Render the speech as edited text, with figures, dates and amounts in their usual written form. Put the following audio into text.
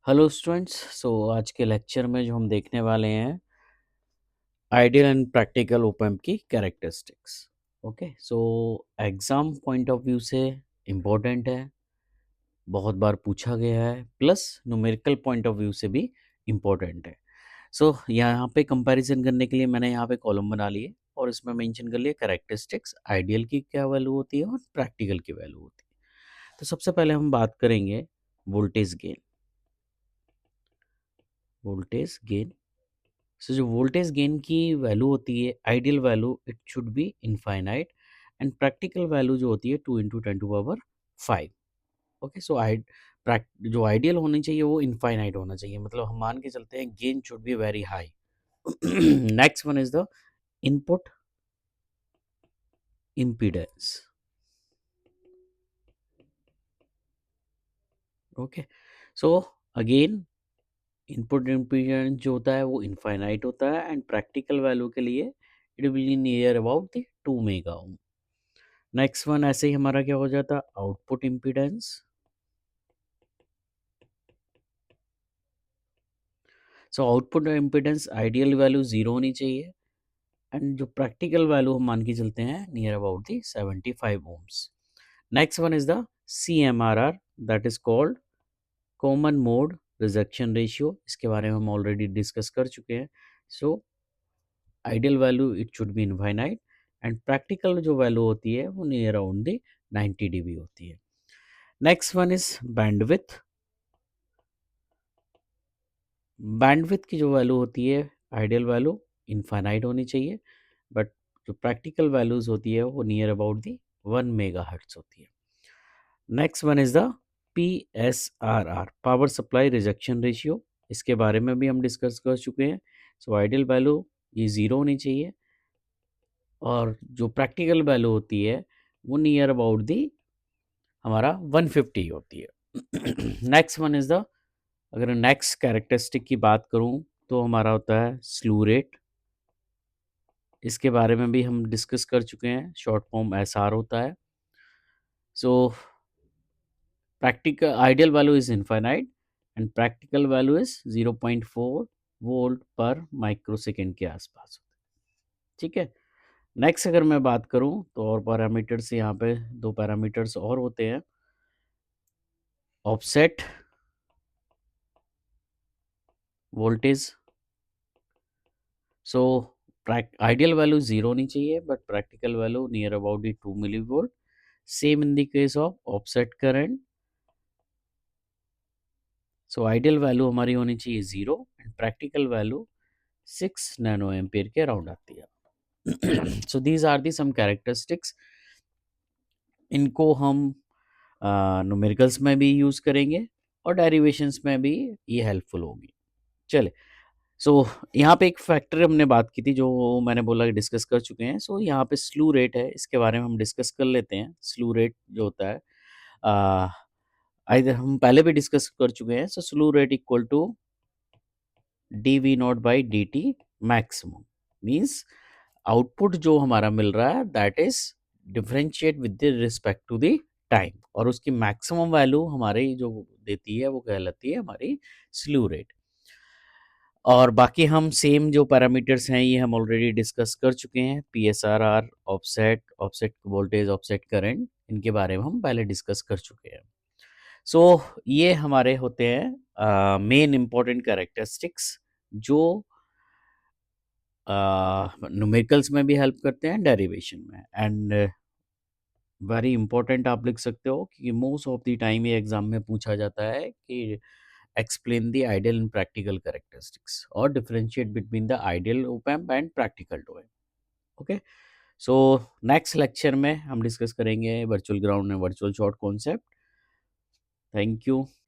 Hello students. आज के lecture में जो हम देखने वाले हैं आइडियल एंड प्रैक्टिकल ओपेम्प की characteristics. Okay, exam point of view से इम्पोर्टेंट है, बहुत बार पूछा गया है, plus numerical point of view से भी इम्पोर्टेंट है। यहाँ पे कंपैरिजन करने के लिए मैंने यहाँ पे कॉलम बना लिए और इसमें मेंशन कर लिया कैरेक्टरिस्टिक्स, आइडियल की क्या वैल्यू होती है और प्रैक्टिकल की वैल्यू होती है। तो सबसे पहले हम बात करेंगे वोल्टेज गेन। वोल्टेज गेन, जो वोल्टेज गेन की वैल्यू होती है ideal value, it should be infinite and practical value जो होती है 2 × 10⁵। ओके, जो आइडियल होनी चाहिए वो इनफाइनाइट होना चाहिए, मतलब हम मान के चलते हैं gain should be very high. Next one is the input impedance. Okay, so again input impedance जो होता है वो इनफाइनाइट होता है एंड प्रैक्टिकल वैल्यू के लिए it will be near about the 2 mega ohm. Next one ऐसे ही हमारा क्या हो जाता, output impedance. Output impedance ideal value 0 होनी चाहिए एंड जो प्रैक्टिकल वैल्यू हम मान के चलते हैं near about the 75 ohms. Next one is the CMRR, that is called common mode rejection ratio. इसके बारे में हम ऑलरेडी डिस्कस कर चुके हैं। Ideal value it should be infinite and practical जो वैल्यू होती है वो नियर अराउंड दी 90 dB होती है। Next one is bandwidth. Bandwidth की जो वैल्यू होती है आइडियल वैल्यू इनफाइनाइट होनी चाहिए, बट जो प्रैक्टिकल वैल्यूज होती है वो नियर अबाउट दी 1 मेगाहर्ट्ज होती है। Next one is the PSRR, power supply rejection ratio. इसके बारे में भी हम डिस्कस कर चुके हैं। आइडियल वैल्यू ये 0 होनी चाहिए और जो प्रैक्टिकल वैल्यू होती है वो नियर अबाउट दी हमारा 150 होती है। नेक्स्ट वन इज द, अगर नेक्स्ट कैरेक्टरिस्टिक की बात करूं तो हमारा होता है स्लू रेट। इसके बारे में भी हम डिस्कस कर चुके हैं, शॉर्ट फॉर्म SR होता है। सो practical ideal value is infinite and practical value is 0.4 volt पर माइक्रोसेकेंड के आसपास। ठीक है, नेक्स्ट अगर मैं बात करूं तो और पैरामीटर्स, यहाँ पे दो पैरामीटर्स और होते हैं, offset voltage. So ideal value 0 नहीं चाहिए but practical value near about 2 milli volt. Same in the case of offset current. Ideal value हमारी होनी चाहिए 0 and practical value 6 nano ampere के अराउंड आती है। These are the some characteristics. इनको हम न्यूमेरिकल्स में भी यूज़ करेंगे और डेरिवेशंस में भी ये हेल्पफुल होगी। चले, यहाँ पे एक फैक्टर हमने बात की थी जो मैंने बोला कि डिस्कस कर चुके हैं। यहाँ पे स्लू रेट है, इसके बारे में हम डिस्कस कर लेते हैं। स्लू रेट जो होता है हम पहले भी डिस्कस कर चुके हैं। Slew rate equal to dV0/dt maximum, means output जो हमारा मिल रहा है that is differentiate with respect to the time, और उसकी मैक्सिमम वैल्यू हमारी जो देती है वो कहलाती है हमारी स्लू रेट। और बाकी हम सेम जो पैरामीटर्स हैं ये हम ऑलरेडी डिस्कस कर चुके हैं। PSRR, offset, offset voltage, offset current, इनके बारे में हम पहले डिस्कस कर चुके हैं। ये हमारे होते हैं मेन इंपॉर्टेंट कैरेक्टरिस्टिक्स जो न्यूमेरिकल्स में भी हेल्प करते हैं, डेरिवेशन में। एंड वेरी इंपॉर्टेंट आप लिख सकते हो कि मोस्ट ऑफ द टाइम ये एग्जाम में पूछा जाता है कि explain the ideal and practical characteristics or differentiate between the ideal op-amp and practical op-amp. Okay, so next lecture में हम डिस्कस करेंगे virtual ground and virtual short concept. Thank you.